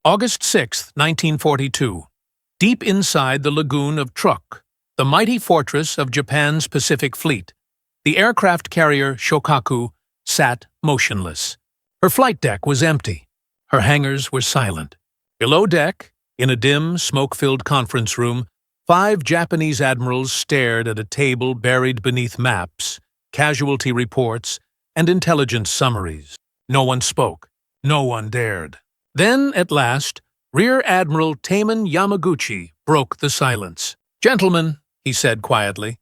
August 6, 1942. Deep inside the lagoon of Truk, the mighty fortress of Japan's Pacific Fleet, the aircraft carrier Shokaku sat motionless. Her flight deck was empty. Her hangars were silent. Below deck, in a dim, smoke-filled conference room, 5 Japanese admirals stared at a table buried beneath maps, casualty reports, and intelligence summaries. No one spoke. No one dared. Then, at last, Rear Admiral Taman Yamaguchi broke the silence. "Gentlemen," he said quietly,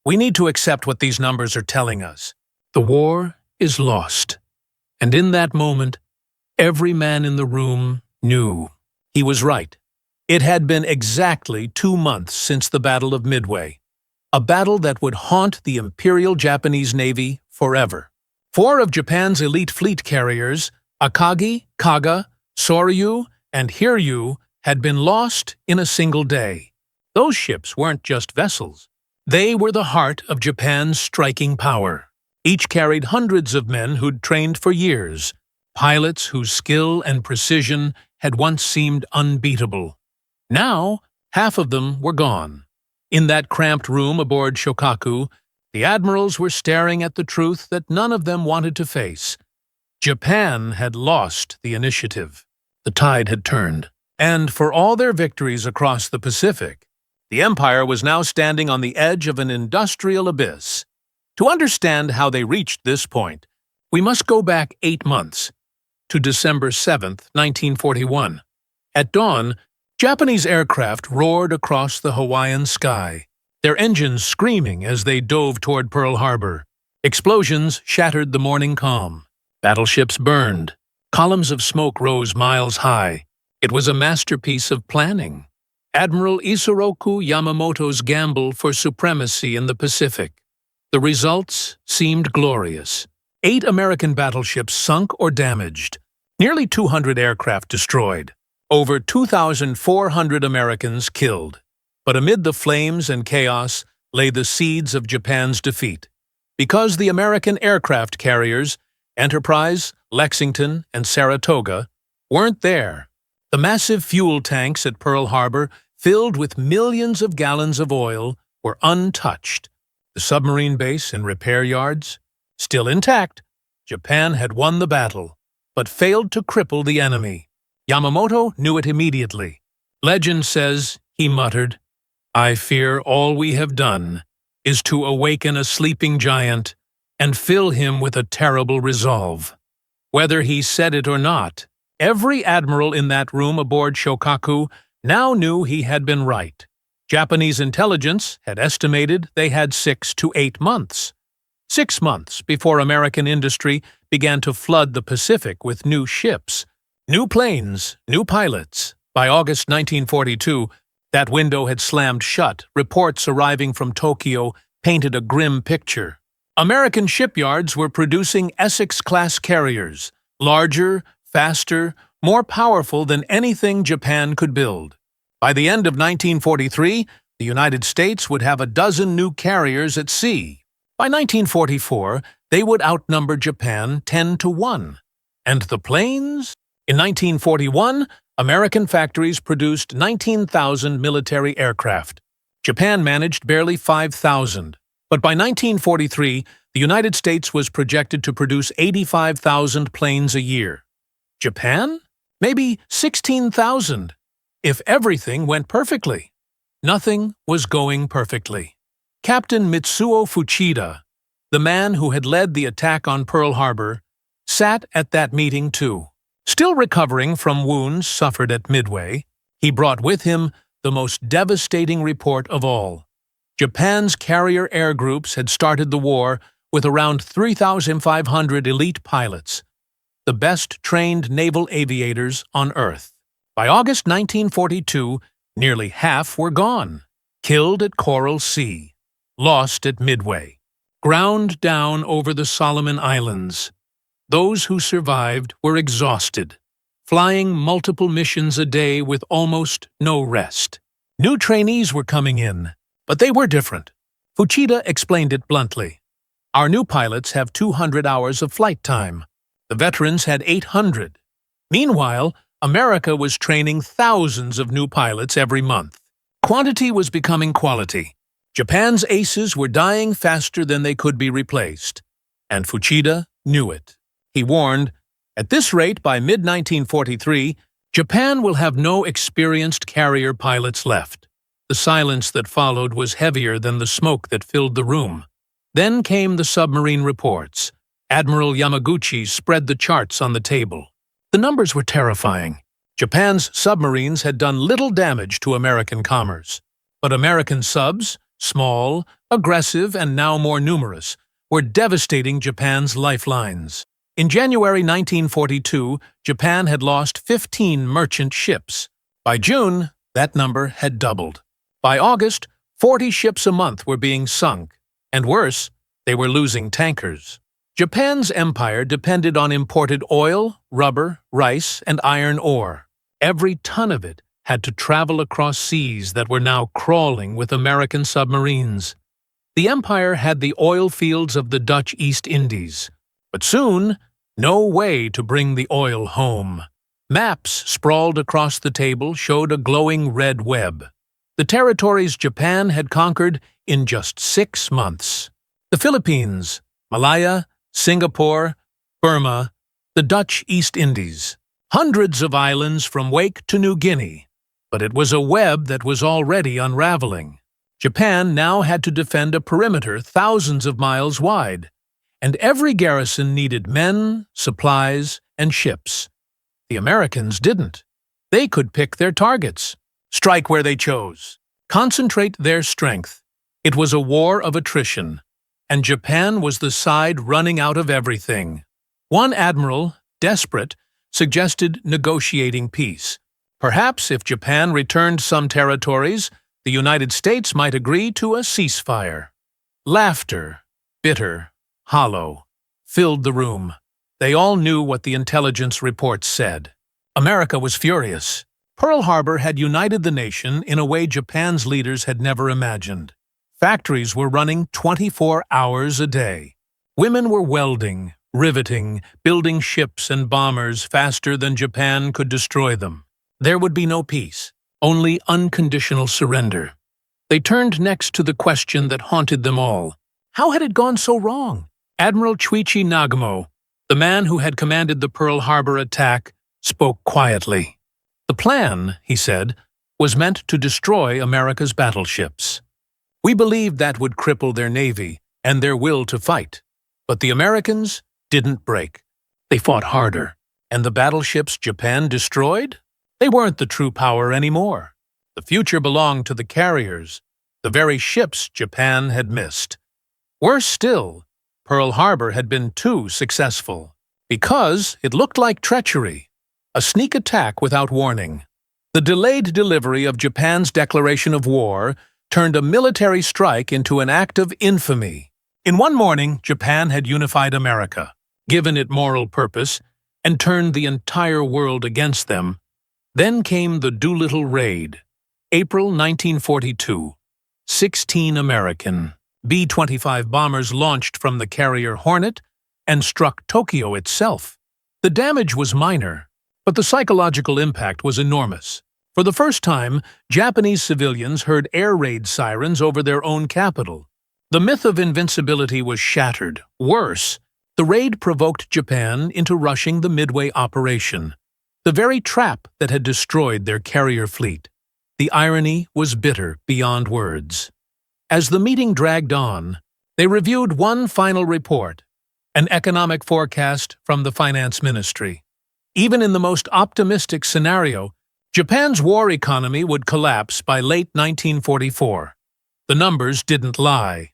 "we need to accept what these numbers are telling us. The war is lost." And in that moment, every man in the room knew. He was right. It had been exactly 2 months since the Battle of Midway, a battle that would haunt the Imperial Japanese Navy forever. 4 of Japan's elite fleet carriers, Akagi, Kaga, Soryu, and Hiryu, had been lost in a single day. Those ships weren't just vessels. They were the heart of Japan's striking power. Each carried hundreds of men who'd trained for years, pilots whose skill and precision had once seemed unbeatable. Now, half of them were gone. In that cramped room aboard Shokaku, the admirals were staring at the truth that none of them wanted to face. Japan had lost the initiative. The tide had turned. And for all their victories across the Pacific, the empire was now standing on the edge of an industrial abyss. To understand how they reached this point, we must go back 8 months, to December 7, 1941. At dawn, Japanese aircraft roared across the Hawaiian sky, their engines screaming as they dove toward Pearl Harbor. Explosions shattered the morning calm. Battleships burned. Columns of smoke rose miles high. It was a masterpiece of planning. Admiral Isoroku Yamamoto's gamble for supremacy in the Pacific. The results seemed glorious. 8 American battleships sunk or damaged. Nearly 200 aircraft destroyed. Over 2,400 Americans killed. But amid the flames and chaos lay the seeds of Japan's defeat. Because the American aircraft carriers, Enterprise, Lexington, and Saratoga, weren't there. The massive fuel tanks at Pearl Harbor, filled with millions of gallons of oil, were untouched. The submarine base and repair yards, still intact. Japan had won the battle, but failed to cripple the enemy. Yamamoto knew it immediately. Legend says, he muttered, "I fear all we have done is to awaken a sleeping giant and fill him with a terrible resolve." Whether he said it or not, every admiral in that room aboard Shokaku now knew he had been right. Japanese intelligence had estimated they had 6 to 8 months. 6 months before American industry began to flood the Pacific with new ships, new planes, new pilots. By August 1942, that window had slammed shut. Reports arriving from Tokyo painted a grim picture. American shipyards were producing Essex-class carriers, larger, faster, more powerful than anything Japan could build. By the end of 1943, the United States would have a dozen new carriers at sea. By 1944, they would outnumber Japan 10 to 1. And the planes? In 1941, American factories produced 19,000 military aircraft. Japan managed barely 5,000. But by 1943, the United States was projected to produce 85,000 planes a year. Japan? Maybe 16,000. If everything went perfectly. Nothing was going perfectly. Captain Mitsuo Fuchida, the man who had led the attack on Pearl Harbor, sat at that meeting too. Still recovering from wounds suffered at Midway, he brought with him the most devastating report of all. Japan's carrier air groups had started the war with around 3,500 elite pilots, the best-trained naval aviators on Earth. By August 1942, nearly half were gone, killed at Coral Sea, lost at Midway, ground down over the Solomon Islands. Those who survived were exhausted, flying multiple missions a day with almost no rest. New trainees were coming in, but they were different. Fuchida explained it bluntly. Our new pilots have 200 hours of flight time. The veterans had 800. Meanwhile, America was training thousands of new pilots every month. Quantity was becoming quality. Japan's aces were dying faster than they could be replaced. And Fuchida knew it. He warned, "At this rate, by mid-1943, Japan will have no experienced carrier pilots left." The silence that followed was heavier than the smoke that filled the room. Then came the submarine reports. Admiral Yamaguchi spread the charts on the table. The numbers were terrifying. Japan's submarines had done little damage to American commerce. But American subs, small, aggressive, and now more numerous, were devastating Japan's lifelines. In January 1942, Japan had lost 15 merchant ships. By June, that number had doubled. By August, 40 ships a month were being sunk. And worse, they were losing tankers. Japan's empire depended on imported oil, rubber, rice, and iron ore. Every ton of it had to travel across seas that were now crawling with American submarines. The empire had the oil fields of the Dutch East Indies, but soon, no way to bring the oil home. Maps sprawled across the table showed a glowing red web. The territories Japan had conquered in just 6 months. The Philippines, Malaya, Singapore, Burma, the Dutch East Indies. Hundreds of islands from Wake to New Guinea. But it was a web that was already unraveling. Japan now had to defend a perimeter thousands of miles wide, and every garrison needed men, supplies, and ships. The Americans didn't. They could pick their targets, strike where they chose, concentrate their strength. It was a war of attrition, and Japan was the side running out of everything. One admiral, desperate, suggested negotiating peace. Perhaps if Japan returned some territories, the United States might agree to a ceasefire. Laughter, bitter, hollow, filled the room. They all knew what the intelligence reports said. America was furious. Pearl Harbor had united the nation in a way Japan's leaders had never imagined. Factories were running 24 hours a day. Women were welding, riveting, building ships and bombers faster than Japan could destroy them. There would be no peace, only unconditional surrender. They turned next to the question that haunted them all. How had it gone so wrong? Admiral Chuichi Nagamo, the man who had commanded the Pearl Harbor attack, spoke quietly. The plan, he said, was meant to destroy America's battleships. We believed that would cripple their navy and their will to fight. But the Americans didn't break. They fought harder. And the battleships Japan destroyed? They weren't the true power anymore. The future belonged to the carriers, the very ships Japan had missed. Worse still, Pearl Harbor had been too successful, because it looked like treachery, a sneak attack without warning. The delayed delivery of Japan's declaration of war turned a military strike into an act of infamy. In one morning, Japan had unified America, given it moral purpose, and turned the entire world against them. Then came the Doolittle Raid, April 1942. 16 American B-25 bombers launched from the carrier Hornet and struck Tokyo itself. The damage was minor, but the psychological impact was enormous. For the first time, Japanese civilians heard air raid sirens over their own capital. The myth of invincibility was shattered. Worse, the raid provoked Japan into rushing the Midway operation, the very trap that had destroyed their carrier fleet. The irony was bitter beyond words. As the meeting dragged on, they reviewed one final report, an economic forecast from the finance ministry. Even in the most optimistic scenario, Japan's war economy would collapse by late 1944. The numbers didn't lie.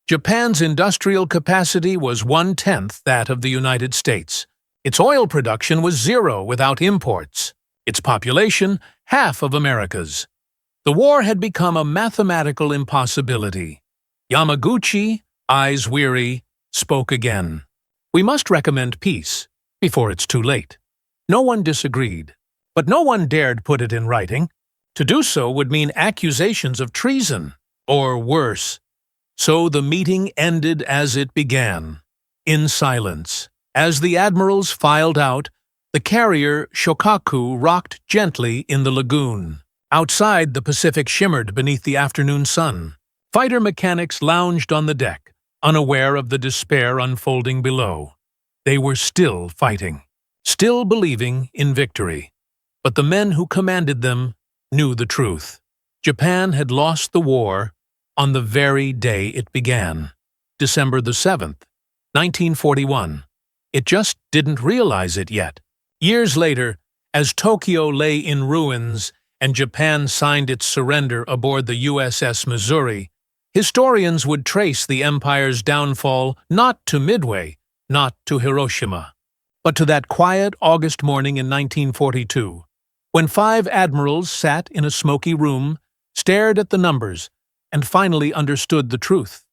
Japan's industrial capacity was 1/10 that of the United States. Its oil production was zero without imports. Its population, half of America's. The war had become a mathematical impossibility. Yamaguchi, eyes weary, spoke again. We must recommend peace before it's too late. No one disagreed, but no one dared put it in writing. To do so would mean accusations of treason, or worse. So the meeting ended as it began, in silence. As the admirals filed out, The carrier Shokaku rocked gently in the lagoon. Outside, the Pacific shimmered beneath the afternoon sun. Fighter mechanics lounged on the deck, unaware of the despair unfolding below. They were still fighting, still believing in victory. But the men who commanded them knew the truth. Japan had lost the war on the very day it began, December the 7th, 1941. It just didn't realize it yet. Years later, as Tokyo lay in ruins and Japan signed its surrender aboard the USS Missouri, historians would trace the empire's downfall not to Midway, not to Hiroshima, but to that quiet August morning in 1942, when 5 admirals sat in a smoky room, stared at the numbers, and finally understood the truth.